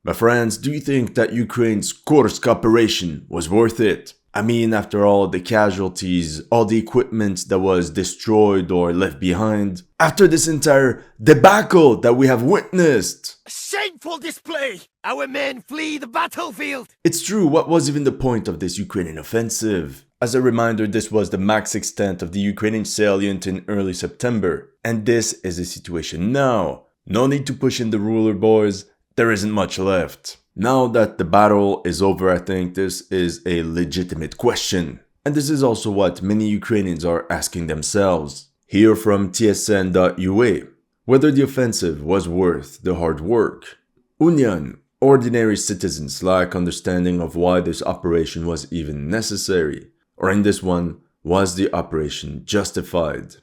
My friends, do you think that Ukraine's Kursk operation was worth it? I mean, after all the casualties, all the equipment that was destroyed or left behind, after this entire debacle that we have witnessed. A shameful display! Our men flee the battlefield! It's true, what was even the point of this Ukrainian offensive? As a reminder, this was the max extent of the Ukrainian salient in early September, and this is the situation now. No need to push in the ruler, boys, there isn't much left. Now that the battle is over, I think this is a legitimate question. And this is also what many Ukrainians are asking themselves. Here from tsn.ua, whether the offensive was worth the hard work. Union, ordinary citizens lack understanding of why this operation was even necessary. Or in this one, was the operation justified?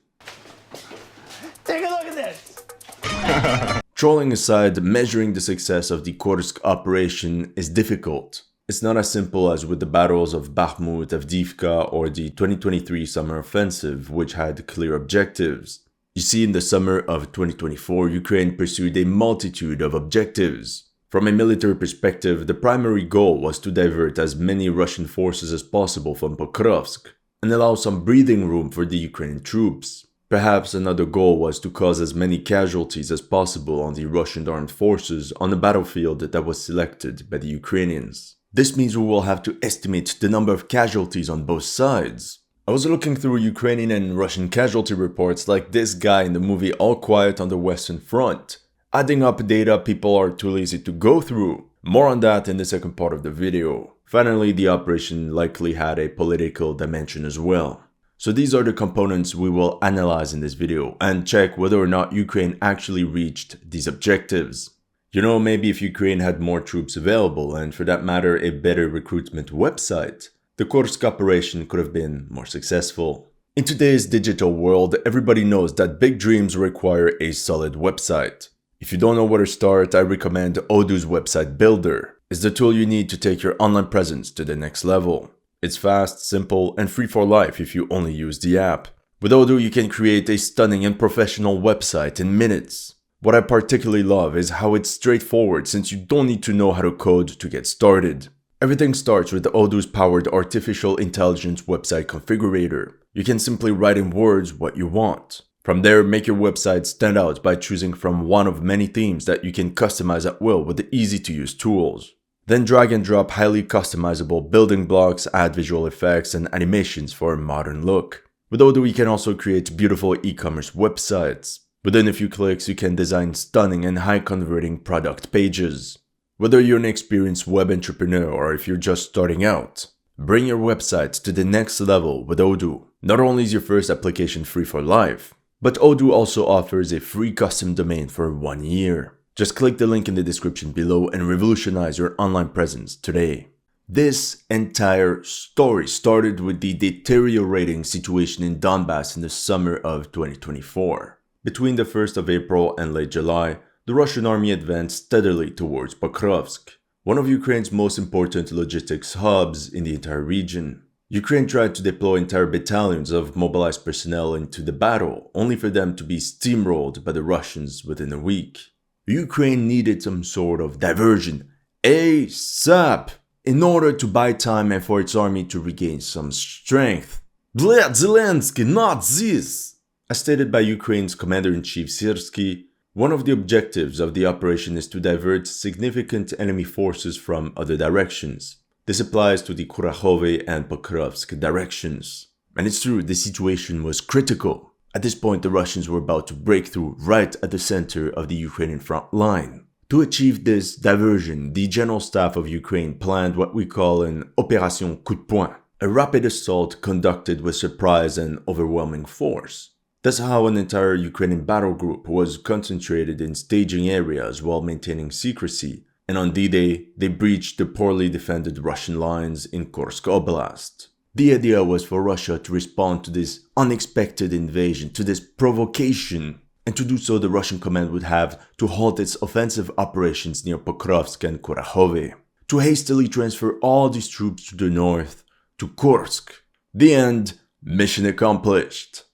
Take a look at this! Trolling aside, measuring the success of the Kursk operation is difficult. It's not as simple as with the battles of Bakhmut, Avdiivka, or the 2023 summer offensive, which had clear objectives. You see, in the summer of 2024, Ukraine pursued a multitude of objectives. From a military perspective, the primary goal was to divert as many Russian forces as possible from Pokrovsk and allow some breathing room for the Ukrainian troops. Perhaps another goal was to cause as many casualties as possible on the Russian armed forces on the battlefield that was selected by the Ukrainians. This means we will have to estimate the number of casualties on both sides. I was looking through Ukrainian and Russian casualty reports like this guy in the movie All Quiet on the Western Front, adding up data people are too lazy to go through. More on that in the second part of the video. Finally, the operation likely had a political dimension as well. So these are the components we will analyze in this video and check whether or not Ukraine actually reached these objectives. You know, maybe if Ukraine had more troops available and for that matter a better recruitment website, the Kursk operation could have been more successful. In today's digital world, everybody knows that big dreams require a solid website. If you don't know where to start, I recommend Odoo's Website Builder. It's the tool you need to take your online presence to the next level. It's fast, simple, and free for life if you only use the app. With Odoo, you can create a stunning and professional website in minutes. What I particularly love is how it's straightforward since you don't need to know how to code to get started. Everything starts with Odoo's powered artificial intelligence website configurator. You can simply write in words what you want. From there, make your website stand out by choosing from one of many themes that you can customize at will with the easy-to-use tools. Then drag and drop highly customizable building blocks, add visual effects and animations for a modern look. With Odoo, you can also create beautiful e-commerce websites. Within a few clicks, you can design stunning and high-converting product pages. Whether you're an experienced web entrepreneur or if you're just starting out, bring your website to the next level with Odoo. Not only is your first application free for life, but Odoo also offers a free custom domain for 1 year. Just click the link in the description below and revolutionize your online presence today. This entire story started with the deteriorating situation in Donbass in the summer of 2024. Between the 1st of April and late July, the Russian army advanced steadily towards Pokrovsk, one of Ukraine's most important logistics hubs in the entire region. Ukraine tried to deploy entire battalions of mobilized personnel into the battle, only for them to be steamrolled by the Russians within a week. Ukraine needed some sort of diversion, ASAP, in order to buy time and for its army to regain some strength. Bled Zelensky, not this! As stated by Ukraine's Commander-in-Chief Syrsky, one of the objectives of the operation is to divert significant enemy forces from other directions. This applies to the Kurakhove and Pokrovsk directions. And it's true, the situation was critical. At this point, the Russians were about to break through right at the center of the Ukrainian front line. To achieve this diversion, the General Staff of Ukraine planned what we call an Opération Coup de Poing, a rapid assault conducted with surprise and overwhelming force. That's how an entire Ukrainian battle group was concentrated in staging areas while maintaining secrecy, and on D-Day, they breached the poorly defended Russian lines in Kursk Oblast. The idea was for Russia to respond to this unexpected invasion, to this provocation, and to do so the Russian command would have to halt its offensive operations near Pokrovsk and Kurakhove, to hastily transfer all these troops to the north, to Kursk. The end, mission accomplished.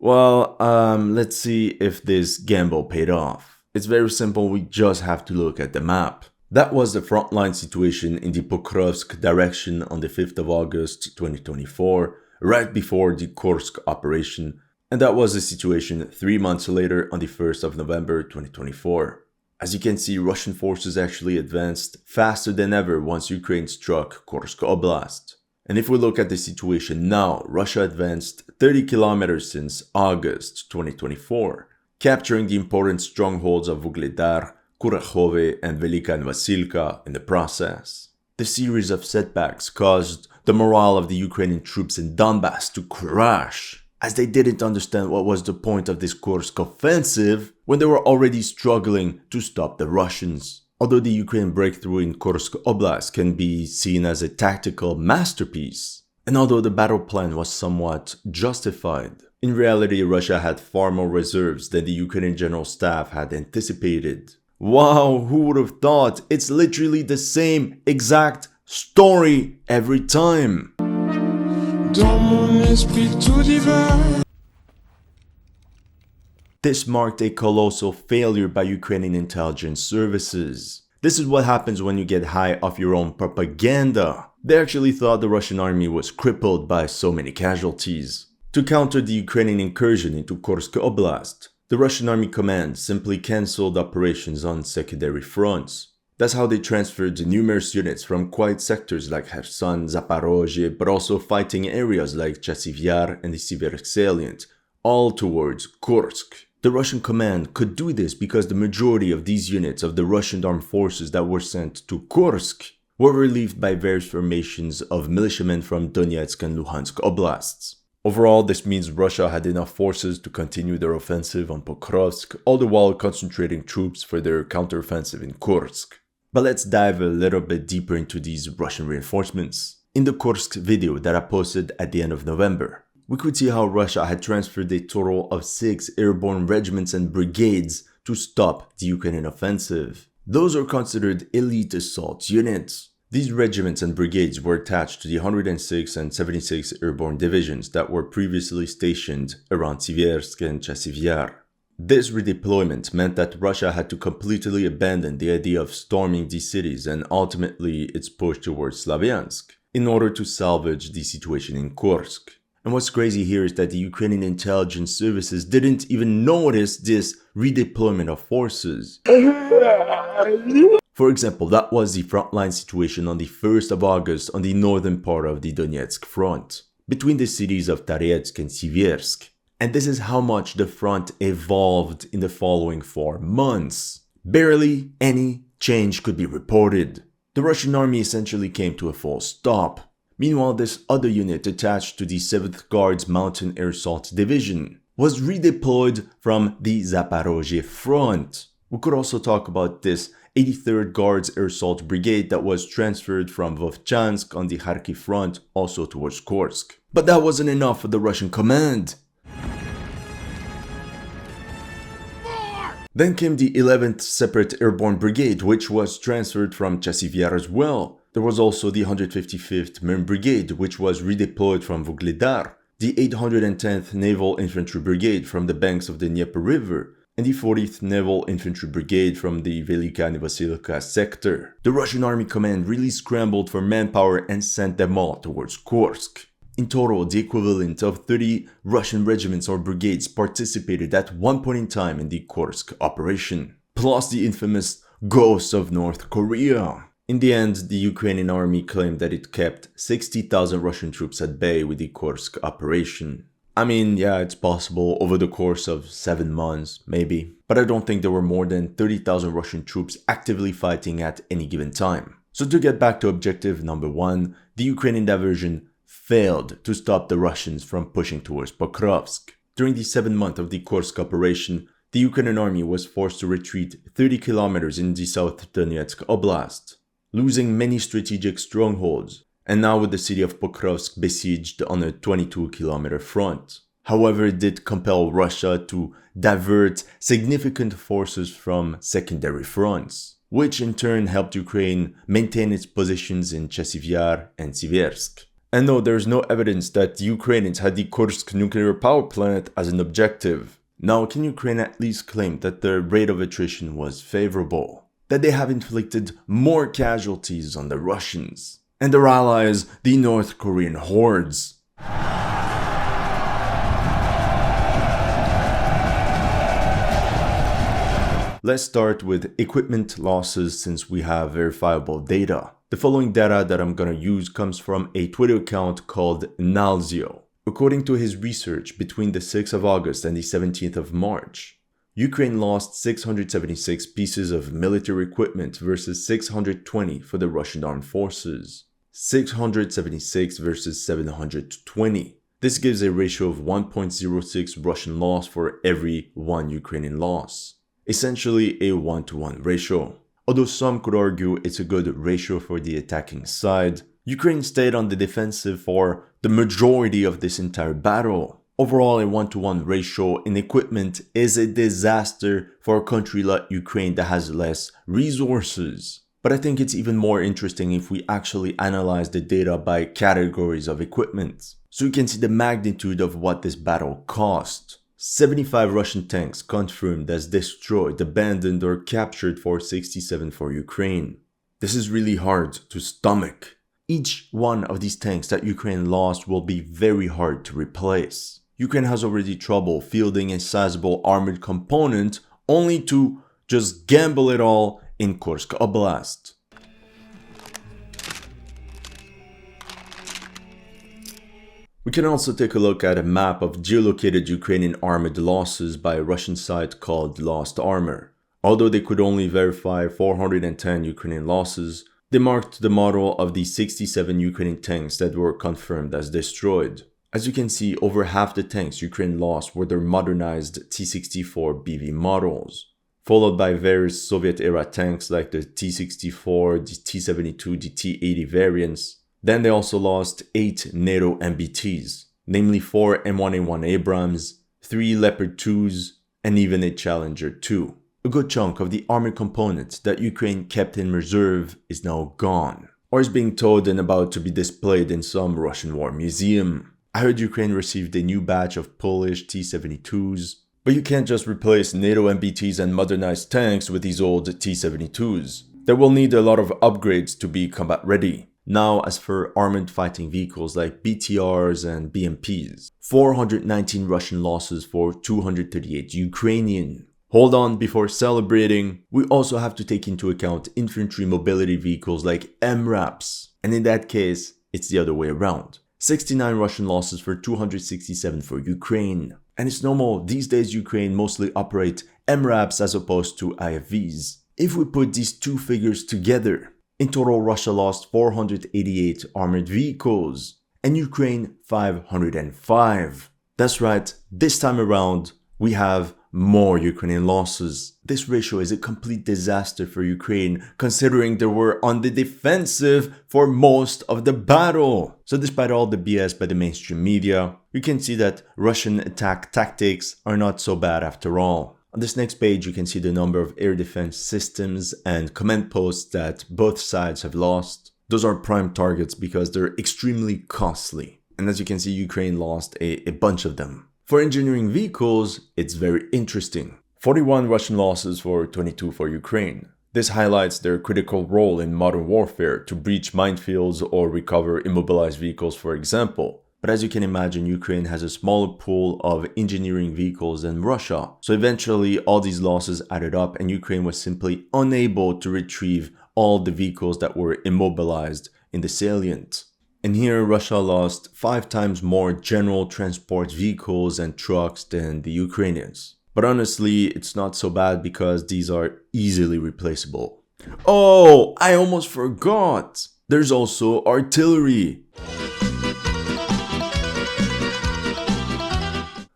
Well, let's see if this gamble paid off. It's very simple, we just have to look at the map. That was the frontline situation in the Pokrovsk direction on the 5th of August 2024, right before the Kursk operation, and that was the situation 3 months later on the 1st of November 2024. As you can see, Russian forces actually advanced faster than ever once Ukraine struck Kursk Oblast. And if we look at the situation now, Russia advanced 30 kilometers since August 2024, capturing the important strongholds of Vuhledar, Kurakhove, and Velika and Vasilka in the process. The series of setbacks caused the morale of the Ukrainian troops in Donbass to crash, as they didn't understand what was the point of this Kursk offensive when they were already struggling to stop the Russians. Although the Ukraine breakthrough in Kursk Oblast can be seen as a tactical masterpiece, and although the battle plan was somewhat justified, in reality Russia had far more reserves than the Ukrainian general staff had anticipated. Wow, who would have thought? It's literally the same exact story every time. This marked a colossal failure by Ukrainian intelligence services. This is what happens when you get high off your own propaganda. They actually thought the Russian army was crippled by so many casualties. To counter the Ukrainian incursion into Kursk Oblast, the Russian army command simply cancelled operations on secondary fronts. That's how they transferred numerous units from quiet sectors like Kherson, Zaporozhye, but also fighting areas like Chasiv Yar and the Siversk salient, all towards Kursk. The Russian command could do this because the majority of these units of the Russian armed forces that were sent to Kursk were relieved by various formations of militiamen from Donetsk and Luhansk oblasts. Overall, this means Russia had enough forces to continue their offensive on Pokrovsk, all the while concentrating troops for their counteroffensive in Kursk. But let's dive a little bit deeper into these Russian reinforcements. In the Kursk video that I posted at the end of November, we could see how Russia had transferred a total of 6 airborne regiments and brigades to stop the Ukrainian offensive. Those are considered elite assault units. These regiments and brigades were attached to the 106 and 76 airborne divisions that were previously stationed around Siversk and Chasiv Yar. This redeployment meant that Russia had to completely abandon the idea of storming these cities and ultimately its push towards Slavyansk in order to salvage the situation in Kursk. And what's crazy here is that the Ukrainian intelligence services didn't even notice this redeployment of forces. For example, that was the frontline situation on the 1st of August on the northern part of the Donetsk front, between the cities of Taretsk and Siversk. And this is how much the front evolved in the following 4 months. Barely any change could be reported. The Russian army essentially came to a full stop. Meanwhile, this other unit attached to the 7th Guards Mountain Air Assault Division was redeployed from the Zaporozhye front. We could also talk about this 83rd Guards Air Assault Brigade that was transferred from Vovchansk on the Kharkiv front also towards Kursk. But that wasn't enough for the Russian command. Then came the 11th Separate Airborne Brigade, which was transferred from Chasiv Yar as well. There was also the 155th Marine Brigade, which was redeployed from Vuhledar, the 810th Naval Infantry Brigade from the banks of the Dnieper River, and the 40th Naval Infantry Brigade from the Velika and Vasilka sector. The Russian Army Command really scrambled for manpower and sent them all towards Kursk. In total, the equivalent of 30 Russian regiments or brigades participated at one point in time in the Kursk operation, plus the infamous Ghosts of North Korea. In the end, the Ukrainian army claimed that it kept 60,000 Russian troops at bay with the Kursk operation. I mean, yeah, it's possible over the course of 7 months, maybe. But I don't think there were more than 30,000 Russian troops actively fighting at any given time. So to get back to objective number 1, the Ukrainian diversion failed to stop the Russians from pushing towards Pokrovsk. During the 7th month of the Kursk operation, the Ukrainian army was forced to retreat 30 kilometers in the South Donetsk Oblast, losing many strategic strongholds, and now with the city of Pokrovsk besieged on a 22-kilometer front. However, it did compel Russia to divert significant forces from secondary fronts, which in turn helped Ukraine maintain its positions in Chasiv Yar and Siversk. And no, there's no evidence that the Ukrainians had the Kursk nuclear power plant as an objective. Now, can Ukraine at least claim that their rate of attrition was favorable? That they have inflicted more casualties on the Russians and their allies, the North Korean hordes? Let's start with equipment losses since we have verifiable data. The following data that I'm gonna use comes from a Twitter account called Nalzio. According to his research, between the 6th of August and the 17th of March, Ukraine lost 676 pieces of military equipment versus 620 for the Russian armed forces. 676 versus 720. This gives a ratio of 1.06 Russian loss for every 1 Ukrainian loss. Essentially a 1-to-1 ratio. Although some could argue it's a good ratio for the attacking side, Ukraine stayed on the defensive for the majority of this entire battle. Overall, a 1-to-1 ratio in equipment is a disaster for a country like Ukraine that has less resources. But I think it's even more interesting if we actually analyze the data by categories of equipment, so you can see the magnitude of what this battle cost. 75 Russian tanks confirmed as destroyed, abandoned or captured for 67 for Ukraine. This is really hard to stomach. Each one of these tanks that Ukraine lost will be very hard to replace. Ukraine has already trouble fielding a sizable armored component only to just gamble it all in Kursk Oblast. We can also take a look at a map of geolocated Ukrainian armored losses by a Russian site called Lost Armor. Although they could only verify 410 Ukrainian losses, they marked the model of the 67 Ukrainian tanks that were confirmed as destroyed. As you can see, over half the tanks Ukraine lost were their modernized T-64 BV models, followed by various Soviet-era tanks like the T-64, the T-72, the T-80 variants. Then they also lost 8 NATO MBTs, namely 4 M1A1 Abrams, 3 Leopard 2s, and even a Challenger 2. A good chunk of the armored components that Ukraine kept in reserve is now gone, or is being towed and about to be displayed in some Russian war museum. I heard Ukraine received a new batch of Polish T-72s, but you can't just replace NATO MBTs and modernized tanks with these old T-72s. They will need a lot of upgrades to be combat ready. Now, as for armored fighting vehicles like BTRs and BMPs, 419 Russian losses for 238 Ukrainian. Hold on before celebrating. We also have to take into account infantry mobility vehicles like MRAPs, and in that case, it's the other way around. 69 Russian losses for 267 for Ukraine. And it's normal, these days Ukraine mostly operate MRAPs as opposed to IFVs. If we put these two figures together, in total, Russia lost 488 armored vehicles, and Ukraine 505. That's right, this time around, we have more Ukrainian losses. This ratio is a complete disaster for Ukraine, considering they were on the defensive for most of the battle. So despite all the BS by the mainstream media, you can see that Russian attack tactics are not so bad after all. On this next page, you can see the number of air defense systems and command posts that both sides have lost. Those are prime targets because they're extremely costly. And as you can see, Ukraine lost a bunch of them. For engineering vehicles, it's very interesting. 41 Russian losses for 22 for Ukraine. This highlights their critical role in modern warfare to breach minefields or recover immobilized vehicles, for example. But as you can imagine, Ukraine has a smaller pool of engineering vehicles than Russia. So eventually all these losses added up and Ukraine was simply unable to retrieve all the vehicles that were immobilized in the salient. And here Russia lost 5 times more general transport vehicles and trucks than the Ukrainians. But honestly, it's not so bad because these are easily replaceable. Oh, I almost forgot! There's also artillery!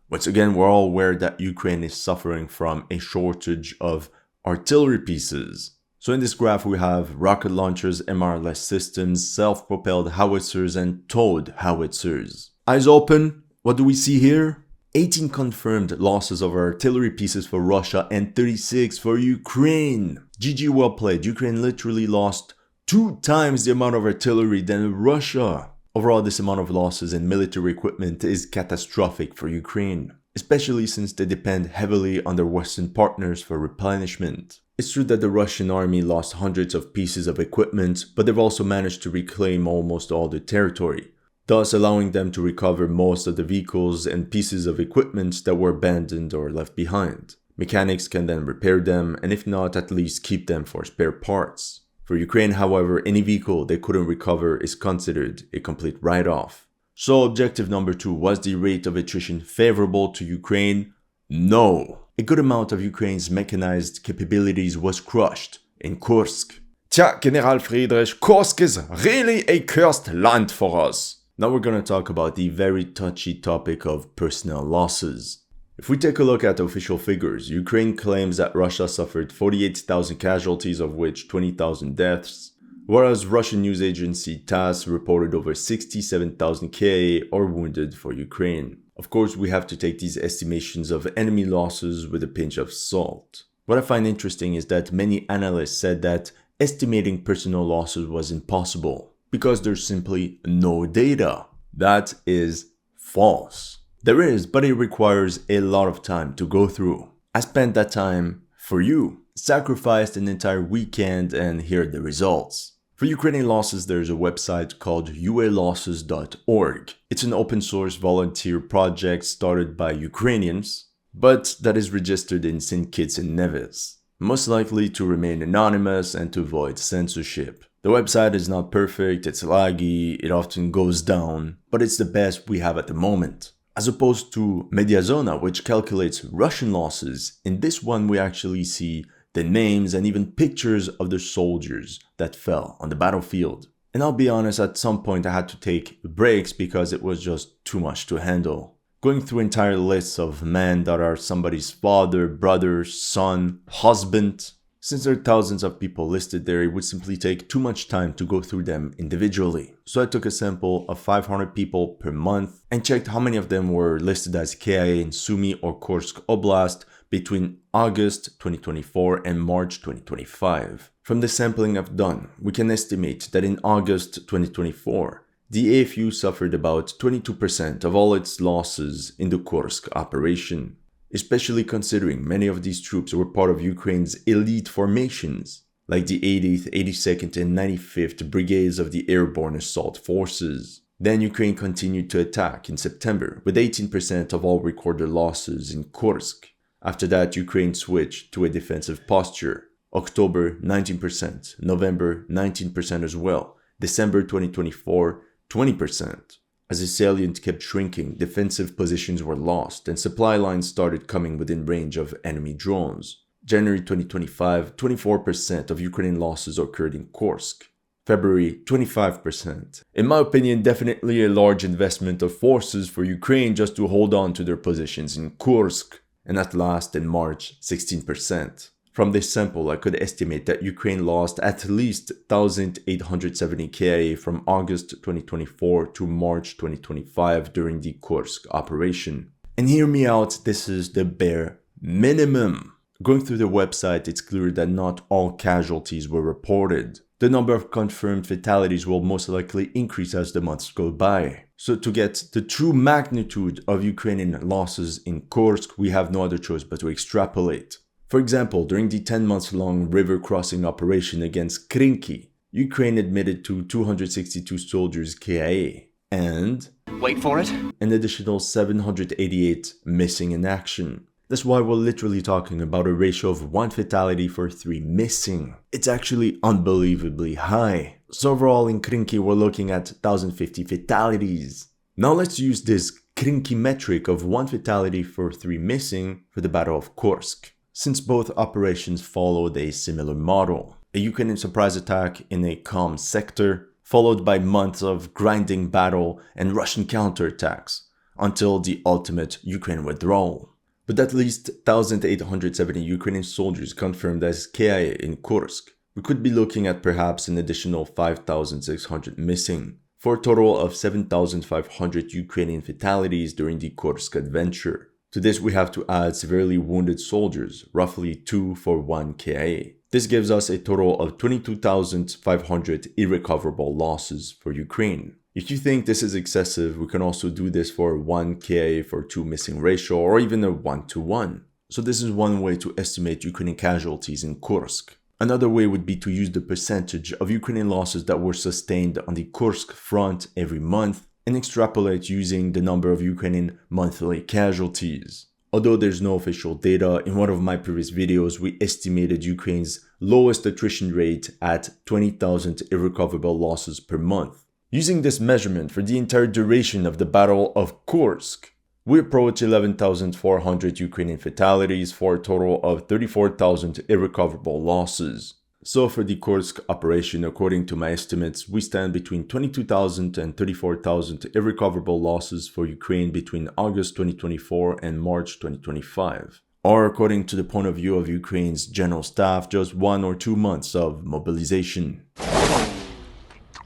Once again, we're all aware that Ukraine is suffering from a shortage of artillery pieces. So in this graph we have rocket launchers, MRLS systems, self-propelled howitzers and towed howitzers. Eyes open, what do we see here? 18 confirmed losses of artillery pieces for Russia and 36 for Ukraine. GG, well played. Ukraine literally lost 2 times the amount of artillery than Russia. Overall, this amount of losses in military equipment is catastrophic for Ukraine, especially since they depend heavily on their Western partners for replenishment. It's true that the Russian army lost hundreds of pieces of equipment, but they've also managed to reclaim almost all the territory, thus allowing them to recover most of the vehicles and pieces of equipment that were abandoned or left behind. Mechanics can then repair them, and if not, at least keep them for spare parts. For Ukraine, however, any vehicle they couldn't recover is considered a complete write-off. So objective number 2, was the rate of attrition favorable to Ukraine? No. A good amount of Ukraine's mechanized capabilities was crushed in Kursk. Tja, General Friedrich, Kursk is really a cursed land for us. Now we're going to talk about the very touchy topic of personnel losses. If we take a look at official figures, Ukraine claims that Russia suffered 48,000 casualties, of which 20,000 deaths, whereas Russian news agency TASS reported over 67,000 KIA or wounded for Ukraine. Of course, we have to take these estimations of enemy losses with a pinch of salt. What I find interesting is that many analysts said that estimating personnel losses was impossible because there's simply no data. That is false. There is, but it requires a lot of time to go through. I spent that time for you, sacrificed an entire weekend, and here are the results. For Ukrainian losses, there's a website called ualosses.org. It's an open source volunteer project started by Ukrainians, but that is registered in St. Kitts and Nevis, most likely to remain anonymous and to avoid censorship. The website is not perfect, it's laggy, it often goes down, but it's the best we have at the moment. As opposed to Mediazona, which calculates Russian losses, in this one we actually see the names and even pictures of the soldiers that fell on the battlefield. And I'll be honest, at some point I had to take breaks because it was just too much to handle. Going through entire lists of men that are somebody's father, brother, son, husband. Since there are thousands of people listed there, it would simply take too much time to go through them individually. So I took a sample of 500 people per month and checked how many of them were listed as KIA in Sumy or Kursk Oblast between August 2024 and March 2025. From the sampling I've done, we can estimate that in August 2024, the AFU suffered about 22% of all its losses in the Kursk operation, especially considering many of these troops were part of Ukraine's elite formations, like the 80th, 82nd, and 95th Brigades of the Airborne Assault Forces. Then Ukraine continued to attack in September, with 18% of all recorded losses in Kursk. After that, Ukraine switched to a defensive posture. October, 19%, November, 19% as well, December 2024, 20%. As the salient kept shrinking, defensive positions were lost and supply lines started coming within range of enemy drones. January 2025, 24% of Ukrainian losses occurred in Kursk. February, 25%. In my opinion, definitely a large investment of forces for Ukraine just to hold on to their positions in Kursk. And at last, in March, 16%. From this sample, I could estimate that Ukraine lost at least 1,870 KIA from August 2024 to March 2025 during the Kursk operation. And hear me out, this is the bare minimum. Going through the website, it's clear that not all casualties were reported. The number of confirmed fatalities will most likely increase as the months go by. So to get the true magnitude of Ukrainian losses in Kursk, we have no other choice but to extrapolate. For example, during the 10 months long river crossing operation against Krinky, Ukraine admitted to 262 soldiers KIA and, wait for it, an additional 788 missing in action. That's why we're literally talking about a ratio of 1 fatality for 3 missing. It's actually unbelievably high. So overall in Krinky we're looking at 1,050 fatalities. Now let's use this Krinky metric of 1 fatality for 3 missing for the Battle of Kursk, since both operations followed a similar model. A Ukrainian surprise attack in a calm sector, followed by months of grinding battle and Russian counterattacks, until the ultimate Ukraine withdrawal. But at least 1,870 Ukrainian soldiers confirmed as KIA in Kursk. We could be looking at perhaps an additional 5,600 missing, for a total of 7,500 Ukrainian fatalities during the Kursk adventure. To this we have to add severely wounded soldiers, roughly 2 for 1 KIA. This gives us a total of 22,500 irrecoverable losses for Ukraine. If you think this is excessive, we can also do this for 1 KIA for 2 missing ratio, or even a 1-to-1. So this is one way to estimate Ukrainian casualties in Kursk. Another way would be to use the percentage of Ukrainian losses that were sustained on the Kursk front every month and extrapolate using the number of Ukrainian monthly casualties. Although there's no official data, in one of my previous videos we estimated Ukraine's lowest attrition rate at 20,000 irrecoverable losses per month. Using this measurement for the entire duration of the Battle of Kursk, we approach 11,400 Ukrainian fatalities for a total of 34,000 irrecoverable losses. So for the Kursk operation, according to my estimates, we stand between 22,000 and 34,000 irrecoverable losses for Ukraine between August 2024 and March 2025. Or according to the point of view of Ukraine's general staff, just 1 or 2 months of mobilization.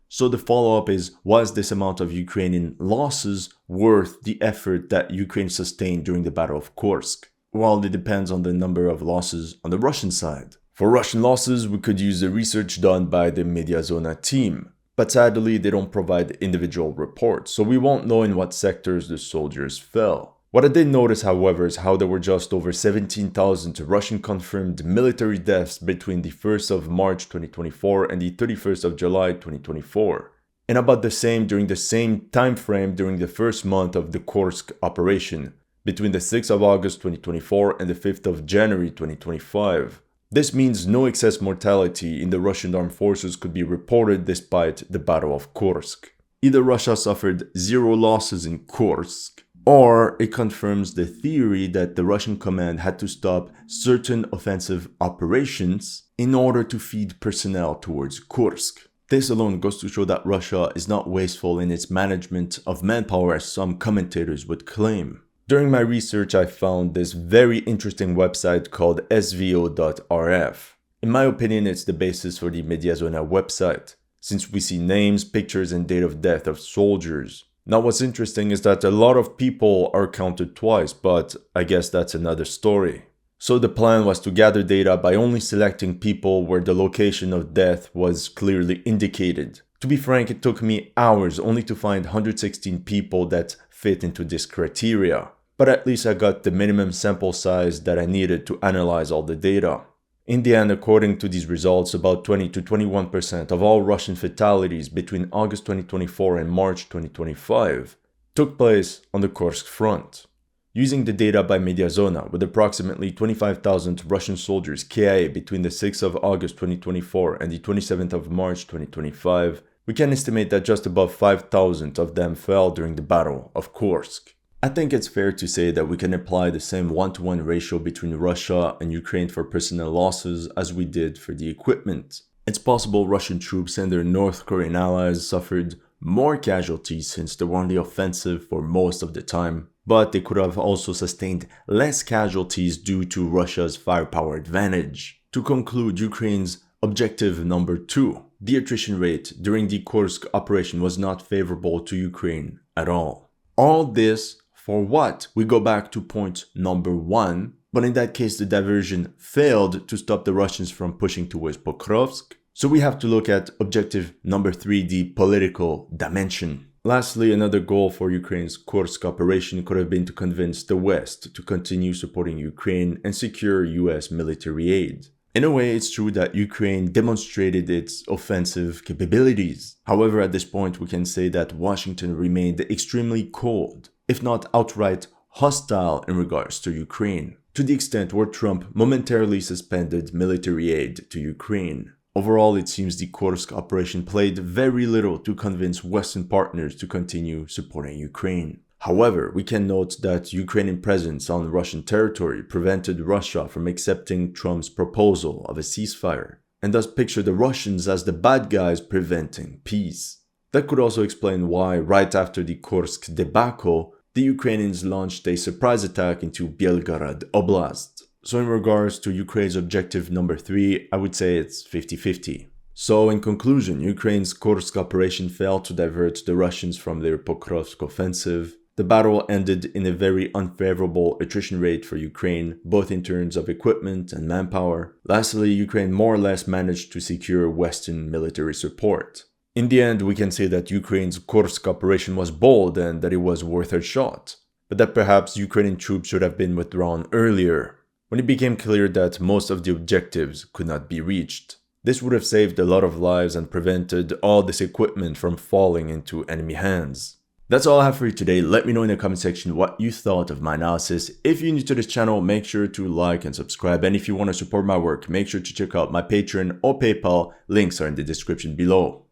So the follow-up is, was this amount of Ukrainian losses worth the effort that Ukraine sustained during the Battle of Kursk? Well, it depends on the number of losses on the Russian side. For Russian losses, we could use the research done by the Mediazona team, but sadly they don't provide individual reports, so we won't know in what sectors the soldiers fell. What I did notice, however, is how there were just over 17,000 Russian confirmed military deaths between the 1st of March 2024 and the 31st of July 2024, and about the same during the same time frame during the first month of the Kursk operation, between the 6th of August 2024 and the 5th of January 2025. This means no excess mortality in the Russian armed forces could be reported despite the Battle of Kursk. Either Russia suffered 0 losses in Kursk, or it confirms the theory that the Russian command had to stop certain offensive operations in order to feed personnel towards Kursk. This alone goes to show that Russia is not wasteful in its management of manpower as some commentators would claim. During my research, I found this very interesting website called svo.rf. In my opinion, it's the basis for the Mediazona website, since we see names, pictures, and date of death of soldiers. Now what's interesting is that a lot of people are counted twice, but I guess that's another story. So the plan was to gather data by only selecting people where the location of death was clearly indicated. To be frank, it took me hours only to find 116 people that fit into this criteria. But at least I got the minimum sample size that I needed to analyze all the data. In the end, according to these results, about 20 to 21% of all Russian fatalities between August 2024 and March 2025 took place on the Kursk front. Using the data by Mediazona, with approximately 25,000 Russian soldiers KIA between the 6th of August 2024 and the 27th of March 2025, we can estimate that just above 5,000 of them fell during the Battle of Kursk. I think it's fair to say that we can apply the same 1-to-1 ratio between Russia and Ukraine for personnel losses as we did for the equipment. It's possible Russian troops and their North Korean allies suffered more casualties since they were on the offensive for most of the time, but they could have also sustained less casualties due to Russia's firepower advantage. To conclude, Ukraine's objective number 2, the attrition rate during the Kursk operation was not favorable to Ukraine at all. All this for what? We go back to point number 1, but in that case the diversion failed to stop the Russians from pushing towards Pokrovsk. So we have to look at objective number 3, the political dimension. Lastly, another goal for Ukraine's Kursk operation could have been to convince the West to continue supporting Ukraine and secure US military aid. In a way, it's true that Ukraine demonstrated its offensive capabilities. However, at this point, we can say that Washington remained extremely cold, if not outright hostile in regards to Ukraine, to the extent where Trump momentarily suspended military aid to Ukraine. Overall, it seems the Kursk operation played very little to convince Western partners to continue supporting Ukraine. However, we can note that Ukrainian presence on Russian territory prevented Russia from accepting Trump's proposal of a ceasefire, and thus picture the Russians as the bad guys preventing peace. That could also explain why, right after the Kursk debacle, the Ukrainians launched a surprise attack into Belgorod Oblast. So in regards to Ukraine's objective number 3, I would say it's 50-50. So in conclusion, Ukraine's Kursk operation failed to divert the Russians from their Pokrovsk offensive. The battle ended in a very unfavorable attrition rate for Ukraine, both in terms of equipment and manpower. Lastly, Ukraine more or less managed to secure Western military support. In the end, we can say that Ukraine's Kursk operation was bold and that it was worth a shot, but that perhaps Ukrainian troops should have been withdrawn earlier, when it became clear that most of the objectives could not be reached. This would have saved a lot of lives and prevented all this equipment from falling into enemy hands. That's all I have for you today. Let me know in the comment section what you thought of my analysis. If you're new to this channel, make sure to like and subscribe. And if you want to support my work, make sure to check out my Patreon or PayPal. Links are in the description below.